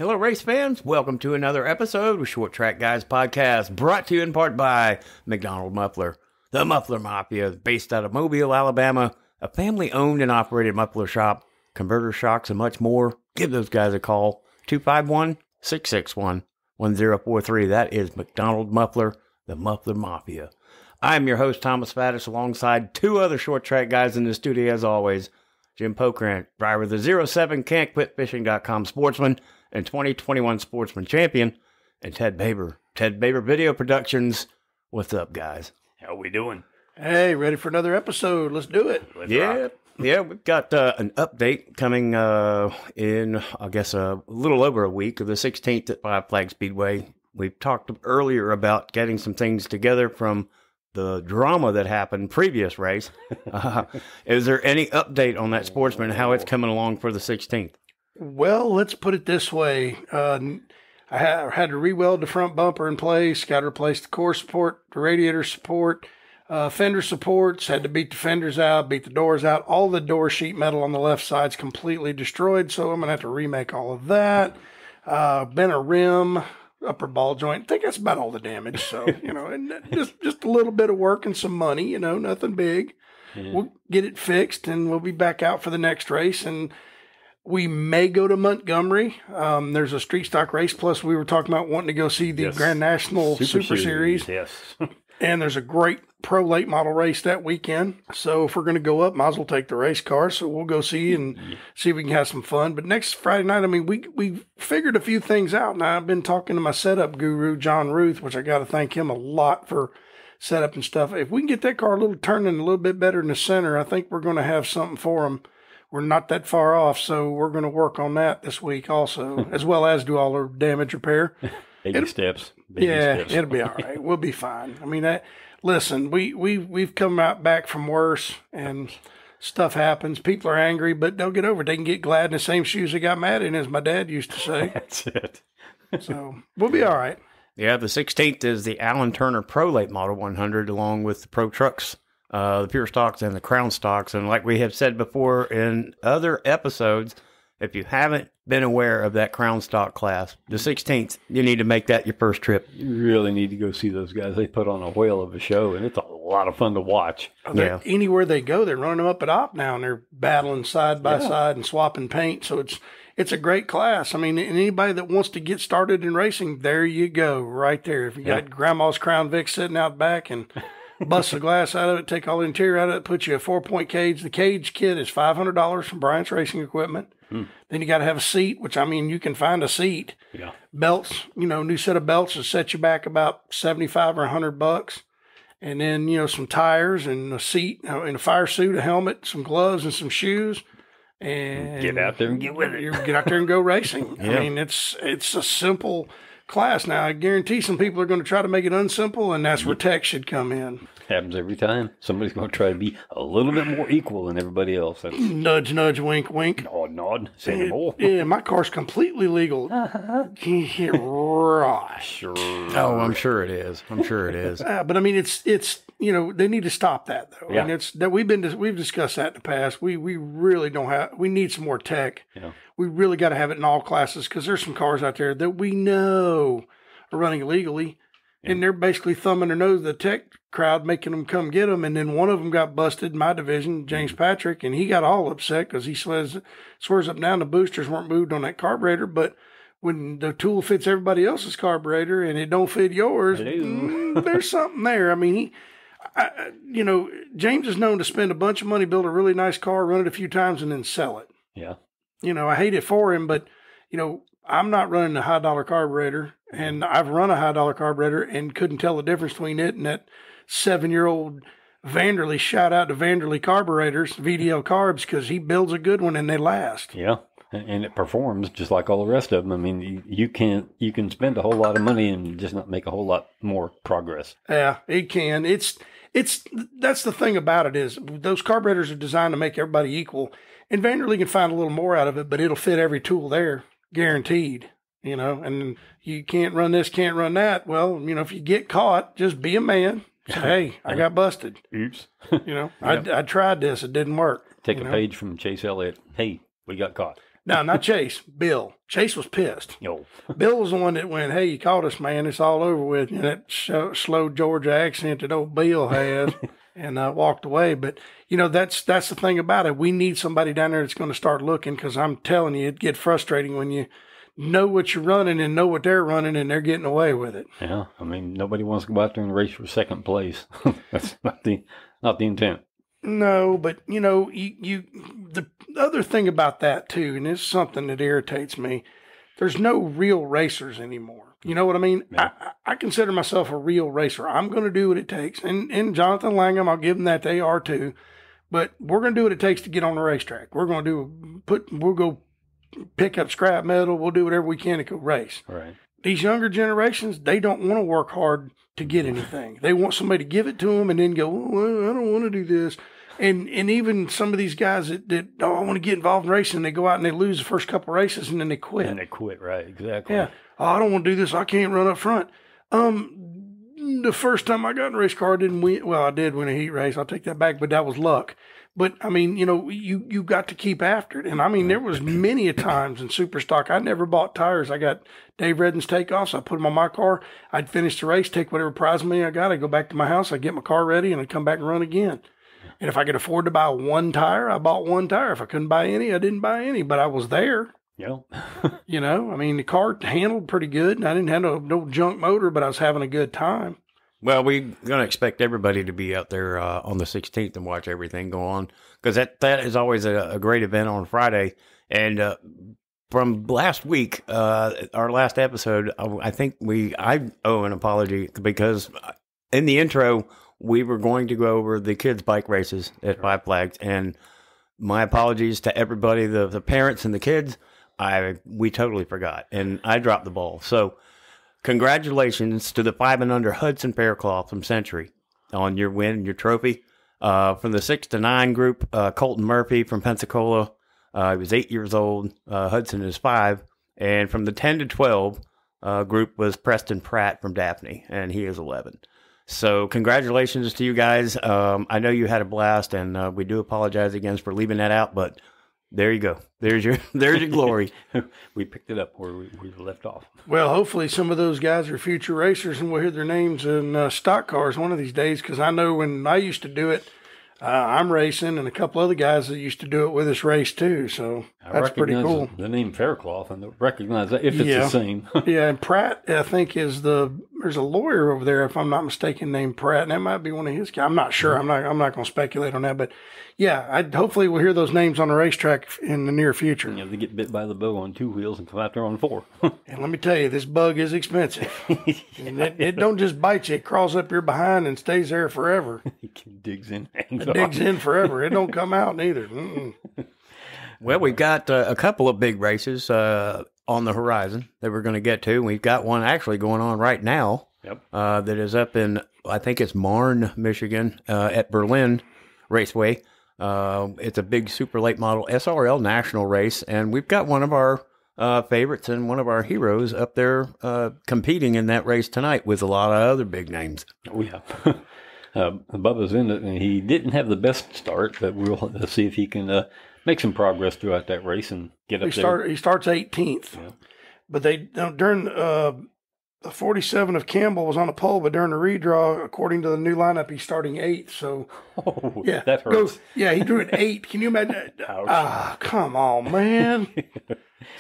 Hello, race fans. Welcome to another episode of Short Track Guys Podcast, brought to you in part by McDonald Muffler. The Muffler Mafia is based out of Mobile, Alabama, a family-owned and operated muffler shop, converter shocks, and much more. Give those guys a call, 251-661-1043. That is McDonald Muffler, the Muffler Mafia. I'm your host, Thomas Faddis, alongside two other Short Track guys in the studio, as always. Jim Pokrant, driver of the 07 Can'tQuitFishing.com Sportsman and 2021 Sportsman Champion, and Ted Baber. Ted Baber Video Productions. What's up, guys? How we doing? Hey, ready for another episode. Let's do it. Let's Yeah, we've got an update coming in, I guess, a little over a week of the 16th at Five Flag Speedway. We've talked earlier about getting some things together from the drama that happened previous race. Is there any update on that Sportsman, how it's coming along for the 16th? Well, let's put it this way. I had to re-weld the front bumper in place, got to replace the core support, the radiator support, fender supports, had to beat the fenders out, beat the doors out. All the door sheet metal on the left side's completely destroyed, so I'm going to have to remake all of that. Bent a rim, upper ball joint. I think that's about all the damage. So, and just a little bit of work and some money, nothing big. Yeah. We'll get it fixed and we'll be back out for the next race. And we may go to Montgomery. There's a street stock race. Plus, we were talking about wanting to go see the Grand National Super Series. Yes. And there's a great pro late model race that weekend. So if we're going to go up, might as well take the race car. So we'll go see and see if we can have some fun. But next Friday night, we figured a few things out. Now, I've been talking to my setup guru, John Ruth, which I got to thank him a lot for setup and stuff. If we can get that car a little turning a little bit better in the center, I think we're going to have something for him. We're not that far off, so we're going to work on that this week also, as well as do all our damage repair. Baby steps. It'll be all right. We'll be fine. I mean, listen, we've come back from worse, and stuff happens. People are angry, but they'll get over it. They can get glad in the same shoes they got mad in, as my dad used to say. That's it. So we'll be all right. Yeah, the 16th is the Alan Turner Pro Late Model 100, along with the Pro Trucks, the Pure Stocks, and the Crown Stocks. And like we have said before in other episodes, if you haven't been aware of that Crown Stock class, the 16th, you need to make that your first trip. You really need to go see those guys. They put on a whale of a show, and it's a lot of fun to watch. Anywhere they go, they're running them up at op now, and they're battling side by side and swapping paint. So it's a great class. I mean, anybody that wants to get started in racing, there you go, right there. If you got Grandma's Crown Vic sitting out back and bust the glass out of it, take all the interior out of it, put you a 4-point cage. The cage kit is $500 from Bryant's Racing Equipment. Then you got to have a seat, which, you can find a seat. Yeah. Belts, new set of belts will set you back about $75 or $100. And then, some tires and a seat, and a fire suit, a helmet, some gloves, and some shoes. And get out there and get with it. You get out there and go racing. Yeah. It's a simple class. Now, I guarantee some people are going to try to make it unsimple, and that's where tech should come in. Happens every time. Somebody's going to try to be a little bit more equal than everybody else. That's nudge, nudge, wink, wink. Nod, nod. Say no more. Yeah, my car's completely legal. Right. Sure. Oh, I'm sure it is. But it's they need to stop that though. Yeah. And it's that we've discussed that in the past. We really don't have. We need some more tech. Yeah. We really got to have it in all classes because there's some cars out there that we know are running illegally. And they're basically thumbing their nose at the tech crowd, making them come get them. And then one of them got busted in my division, James Patrick, and he got all upset because he swears up and down the boosters weren't moved on that carburetor. But when the tool fits everybody else's carburetor and it don't fit yours, there's something there. I mean, James is known to spend a bunch of money, build a really nice car, run it a few times, and then sell it. Yeah. I hate it for him, but, I'm not running a high-dollar carburetor, and I've run a high-dollar carburetor and couldn't tell the difference between it and that 7-year-old Vanderlei. Shout out to Vanderlei Carburetors, VDL Carbs, because he builds a good one and they last. Yeah, and it performs just like all the rest of them. I mean, you can spend a whole lot of money and just not make a whole lot more progress. Yeah, it can. That's the thing about it is those carburetors are designed to make everybody equal, and Vanderlei can find a little more out of it, but it'll fit every tool there. Guaranteed, and you can't run this, can't run that. Well, if you get caught, just be a man. Say, hey, I got busted. Oops. I tried this. It didn't work. Take a page from Chase Elliott. Hey, we got caught. No, not Chase. Bill. Chase was pissed. Yo. Bill was the one that went, "Hey, you caught us, man. It's all over with." And that slow Georgia accent that old Bill has, and walked away. But that's the thing about it. We need somebody down there that's going to start looking, because I'm telling you, it gets frustrating when you know what you're running and know what they're running, and they're getting away with it. Yeah, I mean, nobody wants to go out there and race for second place. That's not the intent. No, but the other thing about that too, and it's something that irritates me. There's no real racers anymore. You know what I mean? Yeah. I consider myself a real racer. I'm going to do what it takes, and Jonathan Langham, I'll give them that, they are too. But we're going to do what it takes to get on the racetrack. We're going to we'll go pick up scrap metal. We'll do whatever we can to go race. Right. These younger generations, they don't want to work hard to get anything. They want somebody to give it to them and then go, "Well, I don't want to do this." And even some of these guys that I want to get involved in racing, they go out and they lose the first couple races and then they quit. And they quit, right? Exactly. Yeah. "Oh, I don't want to do this. I can't run up front." The first time I got in a race car, I didn't win. Well, I did win a heat race. I'll take that back, but that was luck. But I mean, you got to keep after it. And I mean, there was many a times in super stock, I never bought tires. I got Dave Redden's takeoffs. I put them on my car. I'd finish the race, take whatever prize money I got. I'd go back to my house. I'd get my car ready, and I'd come back and run again. And if I could afford to buy one tire, I bought one tire. If I couldn't buy any, I didn't buy any. But I was there. Yeah. I mean, the car handled pretty good. And I didn't have no junk motor, but I was having a good time. Well, we're going to expect everybody to be out there on the 16th and watch everything go on, because that is always a great event on Friday. And from last week, our last episode, I think I owe an apology, because in the intro, we were going to go over the kids' bike races at Five Flags, and my apologies to everybody, the parents and the kids. We totally forgot, and I dropped the ball. So congratulations to the 5 and under Hudson Faircloth from Century on your win, your trophy. From the 6 to 9 group, Colton Murphy from Pensacola, he was 8 years old. Hudson is 5. And from the 10 to 12 group was Preston Pratt from Daphne, and he is 11. So congratulations to you guys. I know you had a blast, and we do apologize again for leaving that out, but there you go. There's your glory. We picked it up where we left off. Well, hopefully some of those guys are future racers, and we'll hear their names in stock cars one of these days, because I know when I used to do it, I'm racing, and a couple other guys that used to do it with us race too. So that's pretty cool. The name Faircloth, and recognize that if it's the same. Yeah, and Pratt, I think, there's a lawyer over there, if I'm not mistaken, named Pratt, and that might be one of his guys. I'm not sure. I'm not going to speculate on that, but yeah, hopefully we'll hear those names on the racetrack in the near future. They get bit by the bug on 2 wheels and come out there on 4. And let me tell you, this bug is expensive. And it don't just bite you; it crawls up your behind and stays there forever. It digs in. It digs in forever. It don't come out neither. Well, we've got a couple of big races on the horizon that we're going to get to. We've got one actually going on right now. Yep. That is up in, I think it's Marne, Michigan, at Berlin Raceway. It's a big super late model SRL national race, and we've got one of our favorites and one of our heroes up there competing in that race tonight with a lot of other big names. Oh, yeah. Bubba's in it, and he didn't have the best start, but we'll see if he can make some progress throughout that race and get up there. He starts 18th, yeah. But during the 47 of Campbell was on the pole, but during the redraw, according to the new lineup, he's starting 8th. So, yeah, that hurts. He drew an 8. Can you imagine? Come on, man.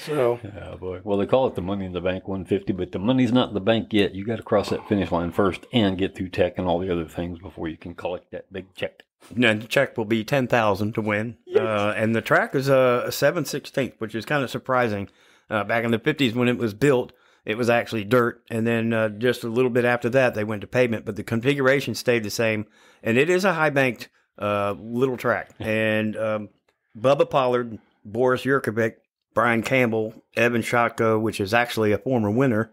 So, oh boy. Well, they call it the Money in the Bank 150, but the money's not in the bank yet. You got to cross that finish line first and get through tech and all the other things before you can collect that big check. Now, the check will be $10,000 to win, yes. And the track is a 7/16, which is kind of surprising. Back in the 50s when it was built, it was actually dirt, and then just a little bit after that, they went to pavement, but the configuration stayed the same, and it is a high-banked little track. And Bubba Pollard, Boris Yurkovic, Brian Campbell, Evan Shotko, which is actually a former winner,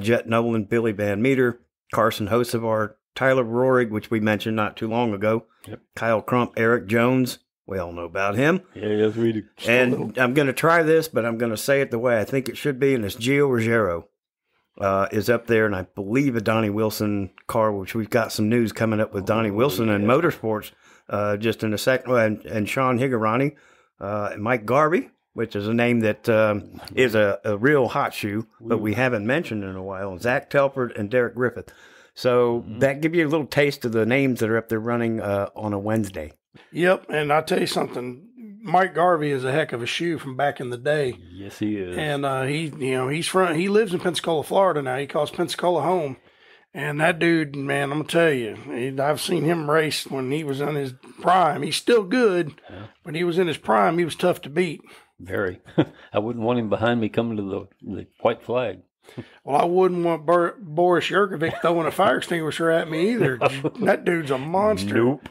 Jet Nolan, Billy Van Meter, Carson Hocevar, Tyler Rohrig, which we mentioned not too long ago, yep. Kyle Crump, Eric Jones. We all know about him. Yeah, yes, we do. And I'm going to try this, but I'm going to say it the way I think it should be, and it's Gio Ruggiero is up there, and I believe a Donnie Wilson car, which we've got some news coming up with Donnie Wilson and Motorsports just in a second, and Sean Higurani, and Mike Garvey, which is a name that is a real hot shoe, but we haven't mentioned in a while. Zach Telford and Derek Griffith. So that gives you a little taste of the names that are up there running on a Wednesday. Yep, and I'll tell you something. Mike Garvey is a heck of a shoe from back in the day. Yes, he is. And he lives in Pensacola, Florida now. He calls Pensacola home. And that dude, man, I'm gonna tell you, I've seen him race when he was in his prime. He's still good, but he was in his prime. He was tough to beat. Very. I wouldn't want him behind me coming to the white flag. Well, I wouldn't want Boris Yurkovic throwing a fire extinguisher at me either. That dude's a monster. Nope.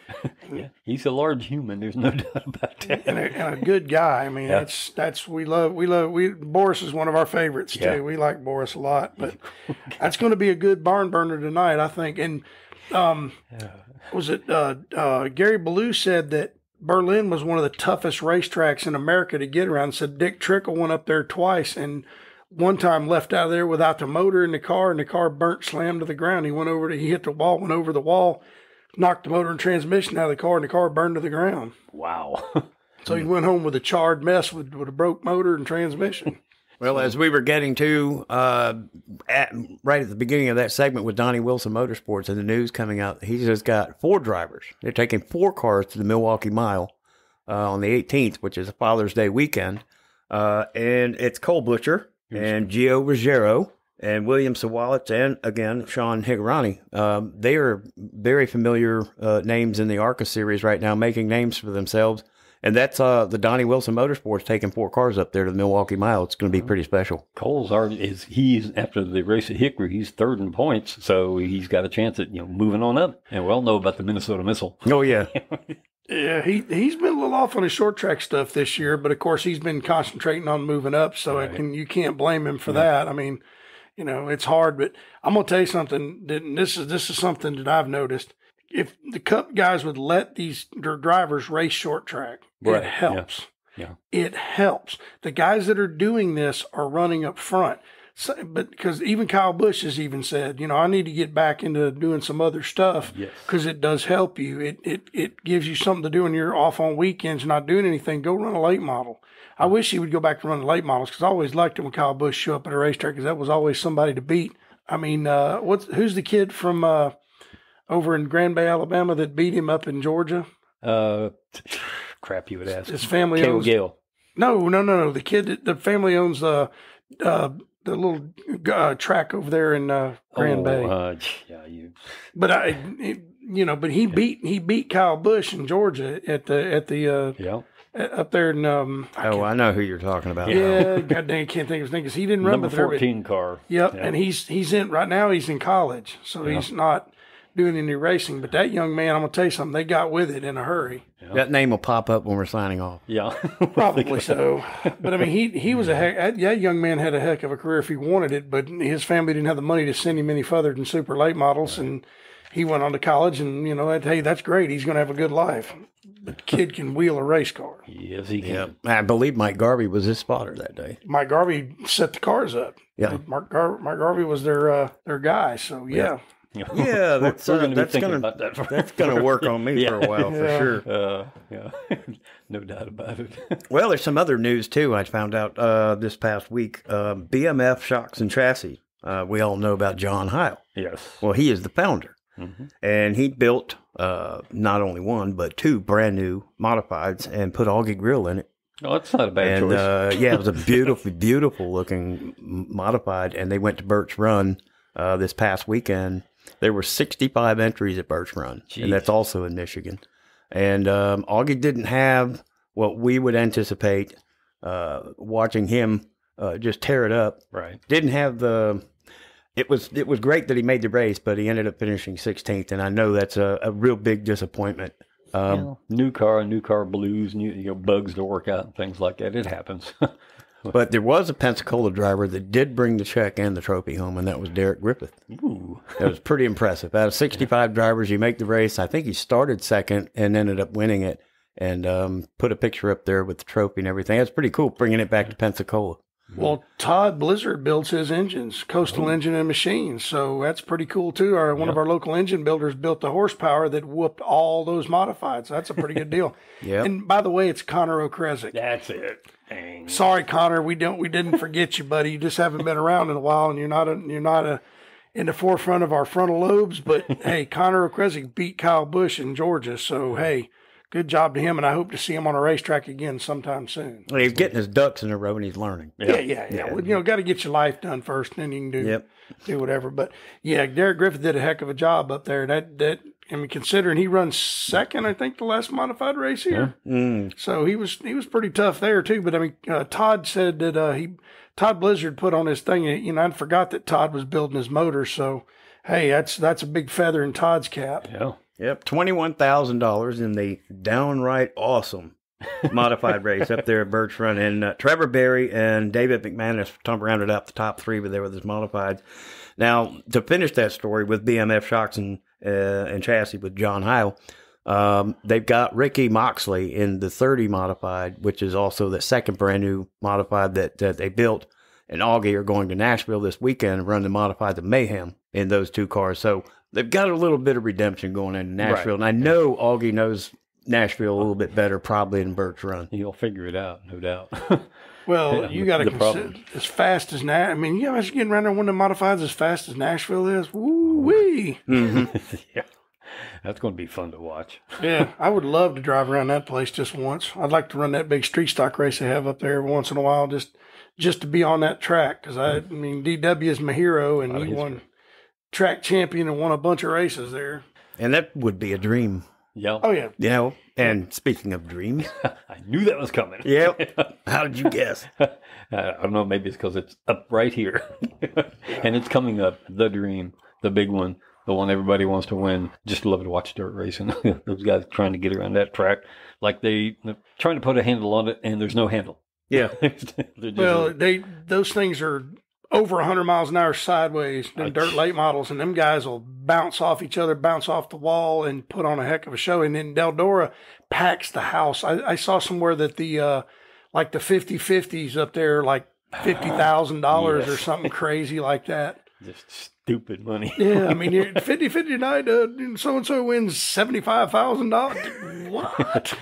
Yeah, he's a large human. There's no doubt about that. And a good guy. I mean, Boris is one of our favorites too. We like Boris a lot, but that's going to be a good barn burner tonight, I think. And was it Gary Ballou said that Berlin was one of the toughest racetracks in America to get around. Said Dick Trickle went up there twice and one time left out of there without the motor in the car, and the car burnt, slammed to the ground. He hit the wall, went over the wall, knocked the motor and transmission out of the car, and the car burned to the ground. Wow. So he went home with a charred mess with a broke motor and transmission. Well, as we were getting to right at the beginning of that segment with Donnie Wilson Motorsports and the news coming out, he's just got 4 drivers. They're taking 4 cars to the Milwaukee Mile on the 18th, which is a Father's Day weekend. And it's Cole Butcher and Gio Ruggiero and William Sawalitz and, again, Sean Higurani. They are very familiar names in the ARCA series right now, making names for themselves. And that's the Donnie Wilson Motorsports taking 4 cars up there to the Milwaukee Mile. It's going to be pretty special. Cole's he's after the race at Hickory, he's 3rd in points, so he's got a chance at moving on up. And we all know about the Minnesota Missile. Oh yeah. Yeah, he's been a little off on his short track stuff this year, but of course he's been concentrating on moving up, so you can't blame him for that. I mean, it's hard, but I'm gonna tell you something. This is something that I've noticed. If the Cup guys would let their drivers race short track, it helps. Yeah. It helps. The guys that are doing this are running up front. So, but because even Kyle Busch has even said, I need to get back into doing some other stuff because it does help you. It gives you something to do when you're off on weekends, not doing anything. Go run a late model. I wish he would go back to running late models because I always liked it when Kyle Busch showed up at a racetrack because that was always somebody to beat. I mean, who's the kid from over in Grand Bay, Alabama that beat him up in Georgia? Crap, you would ask. His family owns. Gale. No. The kid, the family owns the little track over there in Grand Bay. But but he beat Kyle Busch in Georgia at the up there in I know who you're talking about. Yeah, God dang, I can't think of his name because he didn't run number 14 car. Yep, and he's in right now. He's in college, so he's not doing any racing. But that young man, I'm gonna tell you something. They got with it in a hurry. Yeah. That name will pop up when we're signing off. Yeah, probably so. But I mean, he was that young man had a heck of a career if he wanted it. But his family didn't have the money to send him any further than super late models, and he went on to college. And hey, that's great. He's gonna have a good life. The kid can wheel a race car. Yes, he can. Yeah. I believe Mike Garvey was his spotter that day. Mike Garvey set the cars up. Yeah, Mike Garvey was their guy. So yeah. Yeah, that's going to work on me for a while for sure. No doubt about it. Well, there's some other news too. I found out this past week. BMF Shocks and Chassis. We all know about John Heil. Yes. Well, he is the founder, and he built not only one but 2 brand new modifieds and put Augie Grill in it. Oh, that's not a bad choice. It was a beautiful looking modified, and they went to Birch Run this past weekend. There were 65 entries at Birch Run, and that's also in Michigan. And Augie didn't have what we would anticipate watching him just tear it up. Right. Didn't have the. It was great that he made the race, but he ended up finishing 16th, and I know that's a real big disappointment. New car blues, new bugs to work out, and things like that. It happens. But there was a Pensacola driver that did bring the check and the trophy home, and that was Derek Griffith. Ooh. That was pretty impressive. Out of 65 drivers, you make the race. I think he started second and ended up winning it, and put a picture up there with the trophy and everything. That's pretty cool, bringing it back to Pensacola. Well, Todd Blizzard builds his engines, Coastal Engine and Machines. So that's pretty cool, too. One of our local engine builders built the horsepower that whooped all those modifieds. So that's a pretty good deal. Yep. And by the way, it's Connor O'Kresick. That's it. Dang. Sorry, Connor. We didn't forget you, buddy. You just haven't been around in a while, and you're not in the forefront of our frontal lobes. But, hey, Connor O'Kresick beat Kyle Busch in Georgia. So, hey, good job to him, and I hope to see him on a racetrack again sometime soon. Well, he's getting his ducks in a row and he's learning. Yeah. Well, got to get your life done first, and then you can do whatever. But yeah, Derek Griffith did a heck of a job up there. That I mean, considering he runs second, I think the last modified race here. So he was pretty tough there too. But I mean, Todd said that Todd Blizzard put on his thing. I forgot that Todd was building his motor. So hey, that's a big feather in Todd's cap. Yeah. Yep, $21,000 in the downright awesome modified race up there at Birch Run. And Trevor Berry and David McManus rounded up the top three with his modifieds. Now, to finish that story with BMF Shocks and Chassis with John Heil, they've got Ricky Moxley in the 30 modified, which is also the second brand new modified that they built. And Augie are going to Nashville this weekend and run the modified the Mayhem in those two cars. So they've got a little bit of redemption going into Nashville. Right. And I know Augie knows Nashville a little bit better probably than Birch Run. He'll figure it out, no doubt. Well, you got to consider as fast as I mean, you guys getting around there one of the modifieds as fast as Nashville is. Woo-wee. Mm-hmm. Yeah. That's going to be fun to watch. Yeah, I would love to drive around that place just once. I'd like to run that big street stock race they have up there every once in a while just to be on that track. Because, I mean, DW is my hero, and he won track champion and won a bunch of races there. And that would be a dream. Yeah. Oh, yeah. You know, and speaking of dreams. I knew that was coming. Yep. How did you guess? I don't know. Maybe it's because it's up right here. And it's coming up. The dream. The big one. The one everybody wants to win. Just love to watch dirt racing. Those guys trying to get around that track. Like they're trying to put a handle on it, and there's no handle. Yeah. Well, those things are over 100 miles an hour sideways, them dirt late models, and them guys will bounce off each other, bounce off the wall, and put on a heck of a show. And then Deldora packs the house. I saw somewhere that the like the 50/50s up there, like $50,000 or something crazy like that. Just stupid money. Yeah, I mean, 50/50 tonight, so-and-so wins $75,000. What?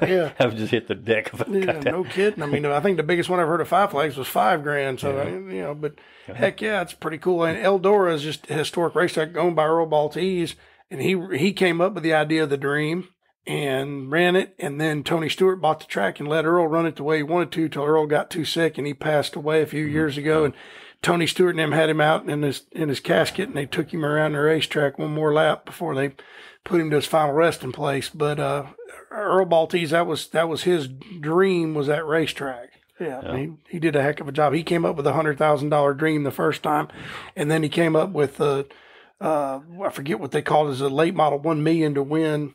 Yeah, I've just hit the deck of it. Yeah, no kidding. I mean, I think the biggest one I've heard of Five Flags was $5,000. So but heck yeah, it's pretty cool. And Eldora is just a historic racetrack owned by Earl Baltese, and he came up with the idea of the dream and ran it. And then Tony Stewart bought the track and let Earl run it the way he wanted to till Earl got too sick and he passed away a few years ago. And Tony Stewart and them had him out in his casket, and they took him around the racetrack one more lap before they put him to his final resting place. But Earl Baltese, that was his dream, was that racetrack. Yeah. I mean, he did a heck of a job. He came up with a $100,000 dream the first time, and then he came up with I forget what they called it, as a late model $1 million to win.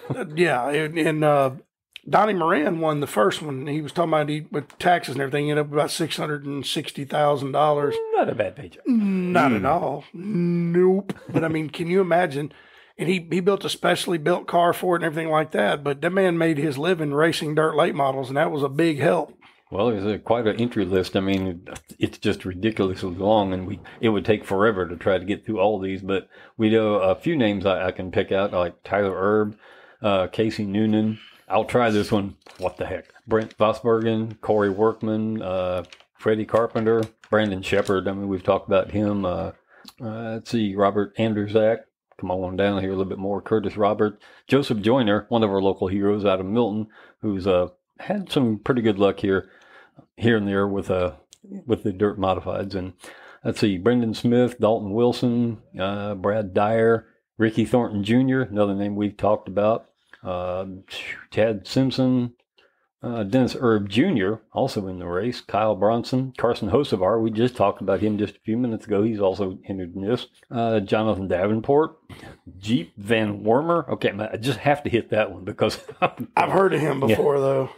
And Donnie Moran won the first one. He was talking about with taxes and everything, ended up about $660,000. Not a bad paycheck. Not at all. Nope. But I mean, can you imagine? And he built a specially built car for it and everything like that. But that man made his living racing dirt late models, and that was a big help. Well, there's quite an entry list. I mean, it's just ridiculously long, and it would take forever to try to get through all these. But we know a few names I can pick out, like Tyler Erb, Casey Noonan. I'll try this one. What the heck? Brent Vosbergen, Corey Workman, Freddie Carpenter, Brandon Shepard. I mean, we've talked about him. Let's see, Robert Anderzak. Come on down here a little bit more. Curtis Robert. Joseph Joyner, one of our local heroes out of Milton, who's had some pretty good luck here and there with the dirt modifieds. And let's see, Brendan Smith, Dalton Wilson, Brad Dyer, Ricky Thornton Jr., another name we've talked about. Chad Simpson, Dennis Erb Jr., also in the race. Kyle Bronson, Carson Hosevar, we just talked about him just a few minutes ago. He's also entered in this. Jonathan Davenport, Jeep Van Wormer. Okay, I just have to hit that one because I've heard of him before, though.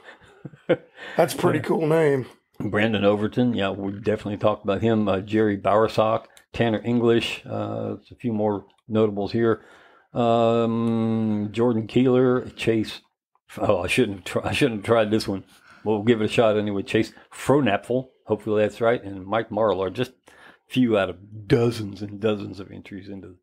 That's a pretty cool name. Brandon Overton, yeah, we definitely talked about him. Jerry Bowersock, Tanner English, a few more notables here. Jordan Keeler, Chase. Oh, I shouldn't have tried this one. we'll give it a shot anyway. Chase Fronapfel, hopefully that's right, and Mike Marlar, just few out of dozens and dozens of entries into.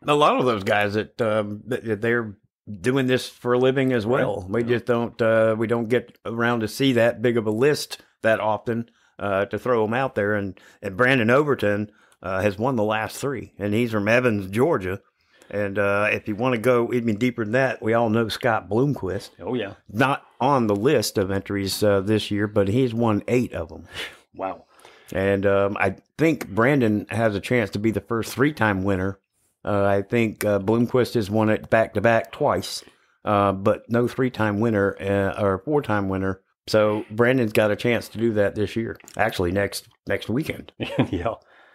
A lot of those guys they're doing this for a living as well. Right. We just don't get around to see that big of a list that often to throw them out there. And Brandon Overton has won the last 3, and he's from Evans, Georgia. And if you want to go even deeper than that, we all know Scott Bloomquist. Oh, yeah. Not on the list of entries this year, but he's won 8 of them. Wow. And I think Brandon has a chance to be the first 3-time winner. I think Bloomquist has won it back-to-back twice, but no 3-time winner or 4-time winner. So Brandon's got a chance to do that this year. Actually, next weekend. Yeah.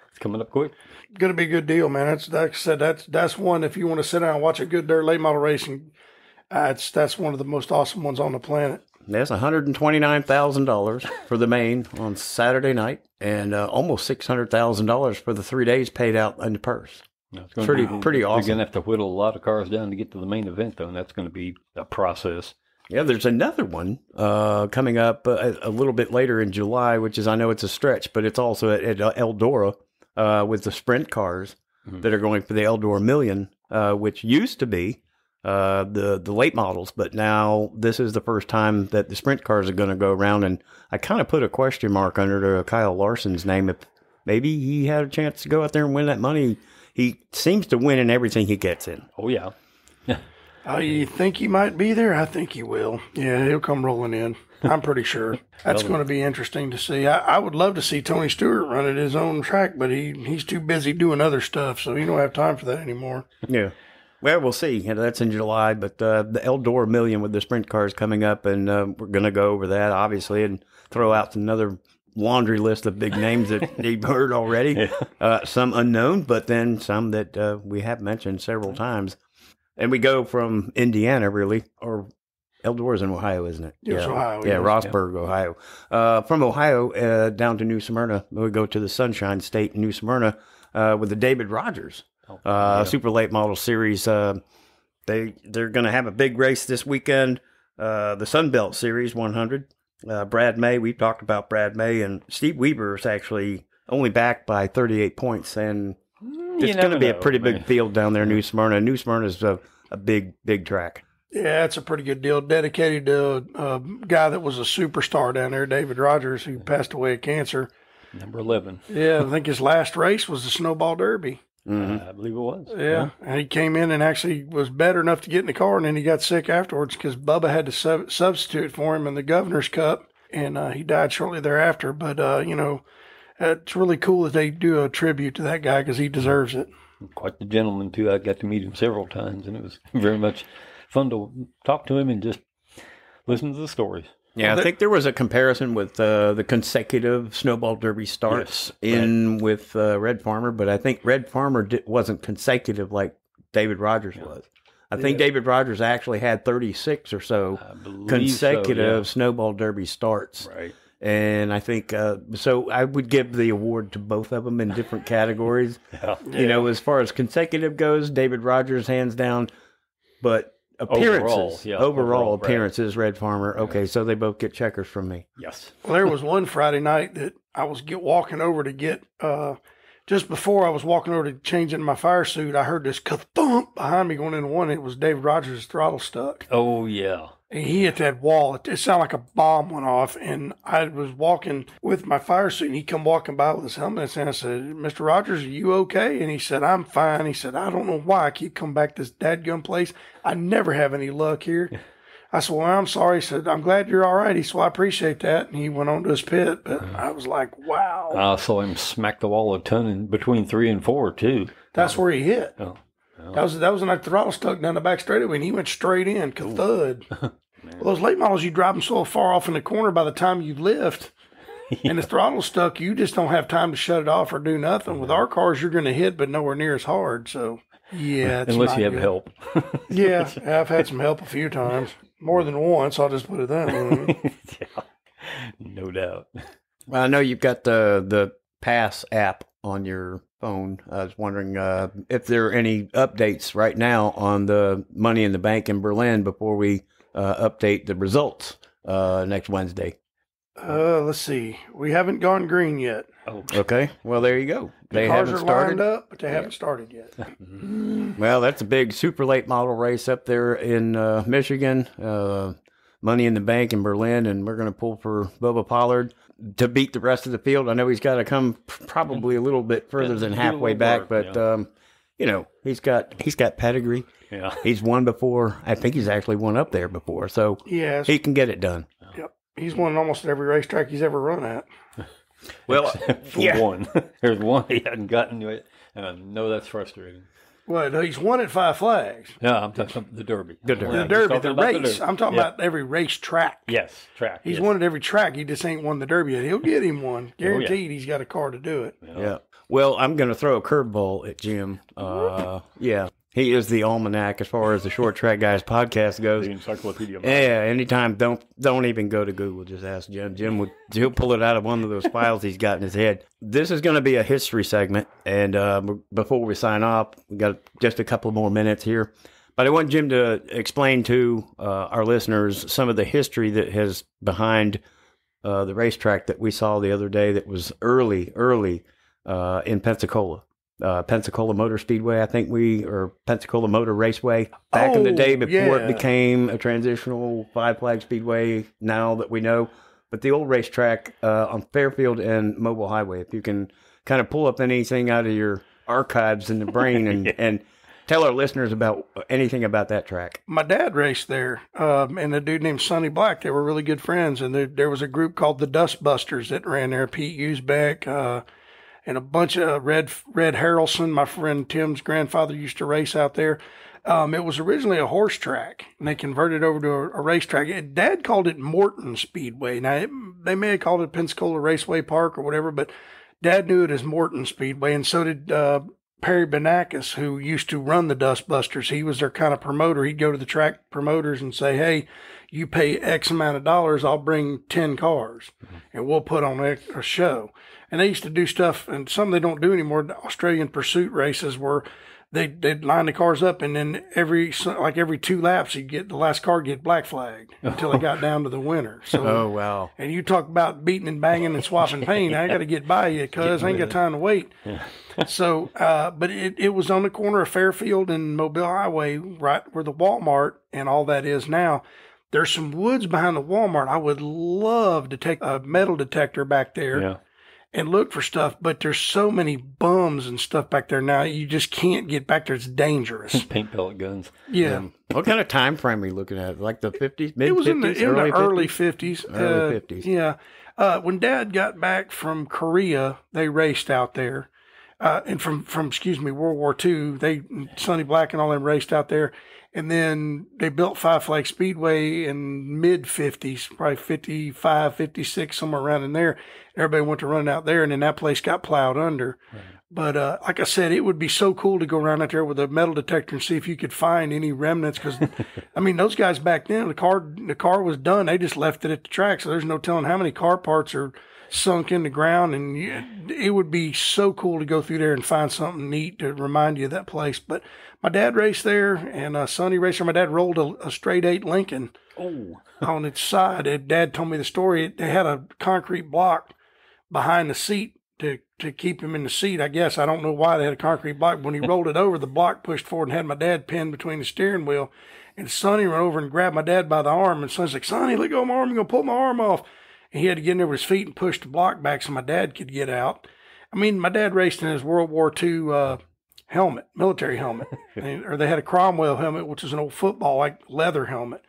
It's coming up quick. Going to be a good deal, man. That's like I said, that's one. If you want to sit down and watch a good dirt late model racing, that's one of the most awesome ones on the planet. That's $129,000 for the main on Saturday night, and almost $600,000 for the 3 days paid out in the purse. It's Pretty They're awesome. going to have to whittle a lot of cars down to get to the main event, though, and that's going to be a process. Yeah, there's another one coming up a little bit later in July, which is, I know it's a stretch, but it's also at Eldora with the sprint cars that are going for the Eldora Million, which used to be the late models, but now this is the first time that the sprint cars are going to go around, and I kind of put a question mark under Kyle Larson's name if maybe he had a chance to go out there and win that money. He seems to win in everything he gets in. Oh, yeah. You think he might be there? I think he will. Yeah, he'll come rolling in. I'm pretty sure. That's going to be interesting to see. I would love to see Tony Stewart run at his own track, but he's too busy doing other stuff, so he don't have time for that anymore. Yeah. Well, we'll see. That's in July, but the Eldora Million with the sprint cars coming up, and we're going to go over that, obviously, and throw out another laundry list of big names that you've heard already. Some unknown, but then some that we have mentioned several times. And we go from Indiana, really, or Eldora's in Ohio, isn't it? It's Ohio. Yeah, yes. Rossburg, Ohio. From Ohio down to New Smyrna, we go to the Sunshine State in New Smyrna with the David Rogers Super Late Model Series. They're going to have a big race this weekend, the Sunbelt Series 100. Brad May, we've talked about Brad May, and Steve Weaver is actually only back by 38 points, and it's going to be a pretty big field down there in New Smyrna. New Smyrna is a big track. Yeah, it's a pretty good deal. Dedicated to a guy that was a superstar down there, David Rogers, who passed away of cancer. Number 11. Yeah, I think his last race was the Snowball Derby. I believe it was. Yeah, and he came in and actually was better enough to get in the car, and then he got sick afterwards because Bubba had to substitute for him in the Governor's Cup, and he died shortly thereafter. But, it's really cool that they do a tribute to that guy because he deserves it. Quite the gentleman, too. I got to meet him several times, and it was very much fun to talk to him and just listen to the stories. Yeah, I think there was a comparison with the consecutive Snowball Derby starts with Red Farmer, but I think Red Farmer wasn't consecutive like David Rogers was. I think David Rogers actually had 36 or so consecutive Snowball Derby starts. Right. And I think, so I would give the award to both of them in different categories. As far as consecutive goes, David Rogers hands down, but appearances, overall appearances, Red Farmer. Okay, so they both get checkers from me. Yes. Well, there was one Friday night that I was walking over to get, just before I was walking over to change into my fire suit, I heard this ka-thump behind me going into one. It was David Rogers' throttle stuck. Oh, yeah. And he hit that wall. It sounded like a bomb went off. And I was walking with my fire suit, and he come walking by with his helmet. And I said, Mr. Rogers, are you okay? And he said, I'm fine. He said, I don't know why I keep coming back to this dadgum place. I never have any luck here. I said, well, I'm sorry. He said, I'm glad you're all right. He said, well, I appreciate that. And he went on to his pit. But I was like, wow. I saw him smack the wall a ton in between 3 and 4, too. That's where he hit. Oh. That was when the throttle stuck down the back straightaway, and he went straight in, ka-thud. Well, those late models, you drive them so far off in the corner by the time you lift, and the throttle's stuck, you just don't have time to shut it off or do nothing. With our cars, you're going to hit, but nowhere near as hard. So, yeah. It's unless you have good. help. Yeah, I've had some help a few times. More than once, I'll just put it that way. Yeah, no doubt. Well, I know you've got the Pass app on your phone. I was wondering if there are any updates right now on the Money in the Bank in Berlin before we update the results next Wednesday. Let's see. We haven't gone green yet. Oh, Okay, well, there you go. They Cars haven't are lined started. up, but they haven't started yet. Well, that's a big super late model race up there in Michigan. Money in the Bank in Berlin, and we're going to pull for Bubba Pollard to beat the rest of the field. I know he's got to come probably a little bit further than do a halfway little back, work, but you know, he's got pedigree. yeah. He's won before. I think he's actually won up there before, so Yes. he can get it done. Yep. He's won almost every racetrack he's ever run at. Well, Except for yeah. one. There's one he hadn't gotten to it. And I know that's frustrating. Well, he's won at Five Flags. Yeah, I'm talking about the Derby. The Derby. The I'm just Derby, talking the about race. I'm talking Yeah. about every racetrack. Yes, track. He's yes. won at every track. He just ain't won the Derby yet. He'll get him one. Guaranteed he's got a car to do it. Yeah. Well, I'm going to throw a curveball at Jim. Yeah. He is the almanac as far as the Short Track Guys podcast goes. The encyclopedia. Yeah, anytime, don't even go to Google. Just ask Jim. He'll pull it out of one of those files he's got in his head. This is going to be a history segment, and before we sign off, we got just a couple more minutes here. But I want Jim to explain to our listeners some of the history that has behind the racetrack that we saw the other day. That was early in Pensacola. Pensacola Motor Speedway, I think or Pensacola Motor Raceway back in the day before it became a transitional Five Flag Speedway now that we know. But the old racetrack on Fairfield and Mobile Highway, if you can kind of pull up anything out of your archives in the brain and tell our listeners about anything about that track. My dad raced there, and a dude named Sonny Black. They were really good friends, and there was a group called the Dust Busters that ran there. Pete Usbeck, and a bunch of Red Harrelson, my friend Tim's grandfather, used to race out there. It was originally a horse track, and they converted over to a racetrack. Dad called it Morton Speedway. Now, they may have called it Pensacola Raceway Park or whatever, but Dad knew it as Morton Speedway, and so did Perry Benakis, who used to run the Dust Busters. He was their kind of promoter. He'd go to the track promoters and say, hey, you pay X amount of dollars, I'll bring 10 cars, and we'll put on a show. And they used to do stuff, and some they don't do anymore, the Australian pursuit races where they'd line the cars up, and then every 2 laps, the last car get black flagged until they got down to the winner. So, Oh, wow. and you talk about beating and banging and swapping paint. I got to get by you because I ain't got time to wait. Yeah. So, but it was on the corner of Fairfield and Mobile Highway, right where the Walmart and all that is now. There's some woods behind the Walmart. I would love to take a metal detector back there. Yeah. And look for stuff, but there's so many bums and stuff back there now. You just can't get back there. It's dangerous. Paint pellet guns. Yeah. What kind of time frame are you looking at? Like the 50s, mid 50s, It was in the early 50s. Early 50s. Yeah. When Dad got back from Korea, they raced out there. And from World War II, Sonny Black and all them raced out there. And then they built Five Flag Speedway in mid 50s, probably 55, 56, somewhere around in there. Everybody went to run out there, and then that place got plowed under. Right. But like I said, it would be so cool to go around out there with a metal detector and see if you could find any remnants. Because, I mean, those guys back then, the car was done. They just left it at the track, so there's no telling how many car parts are sunk in the ground. And it would be so cool to go through there and find something neat to remind you of that place. But my dad raced there, and Sonny raced there. My dad rolled a straight 8 Lincoln on its side. Dad told me the story. They had a concrete block behind the seat to keep him in the seat, I guess. I don't know why they had a concrete block. When he rolled it over, the block pushed forward and had my dad pinned between the steering wheel. And Sonny ran over and grabbed my dad by the arm. And Sonny's like, Sonny, let go of my arm. I'm going to pull my arm off. And he had to get in there with his feet and push the block back so my dad could get out. I mean, my dad raced in his World War II helmet, military helmet. Or they had a Cromwell helmet, which is an old football, like leather helmet.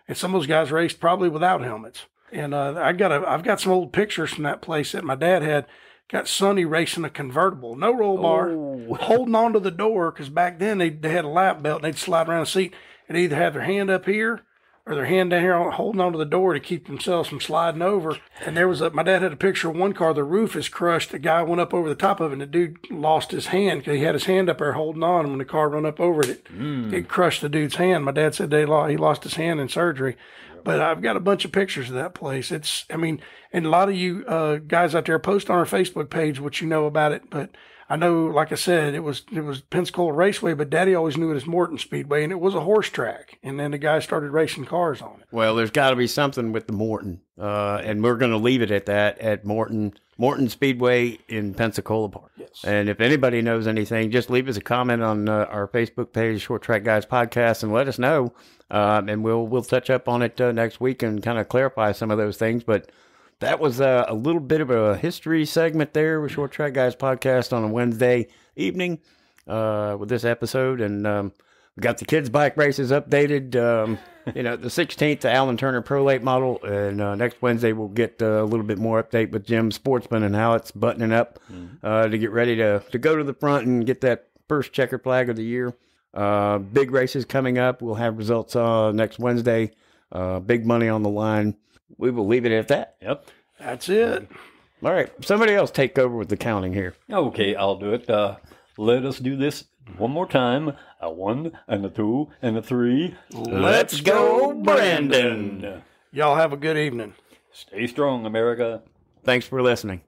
And some of those guys raced probably without helmets. And I've got some old pictures from that place that my dad had. Got Sonny racing a convertible, no roll bar, holding on to the door, because back then they had a lap belt and they'd slide around the seat and either have their hand up here or their hand down here holding on to the door to keep themselves from sliding over. And my dad had a picture of one car, the roof is crushed. The guy went up over the top of it, and the dude lost his hand because he had his hand up there holding on. And when the car run up over it, it crushed the dude's hand. My dad said he lost his hand in surgery. But I've got a bunch of pictures of that place. And a lot of you guys out there post on our Facebook page what you know about it. But I know, like I said, it was Pensacola Raceway, but Daddy always knew it as Morton Speedway, and it was a horse track. And then the guy started racing cars on it. Well, there's got to be something with the Morton, and we're going to leave it at that, at Morton Speedway in Pensacola Park. Yes. And if anybody knows anything, just leave us a comment on our Facebook page, Short Track Guys Podcast, and let us know. And we'll touch up on it next week and kind of clarify some of those things. But that was a little bit of a history segment there with Short Track Guys Podcast on a Wednesday evening with this episode. And we got the kids' bike races updated. The 16th, the Alan Turner Pro Late model. And next Wednesday, we'll get a little bit more update with Jim Sportsman and how it's buttoning up to get ready to go to the front and get that first checkered flag of the year. Big races coming up. We'll have results next Wednesday. Big money on the line. We will leave it at that. Yep. That's it. All right. Somebody else take over with the counting here. Okay, I'll do it. Let us do this one more time. A 1 and a 2 and a 3. Let's go, Brandon. Y'all have a good evening. Stay strong, America. Thanks for listening.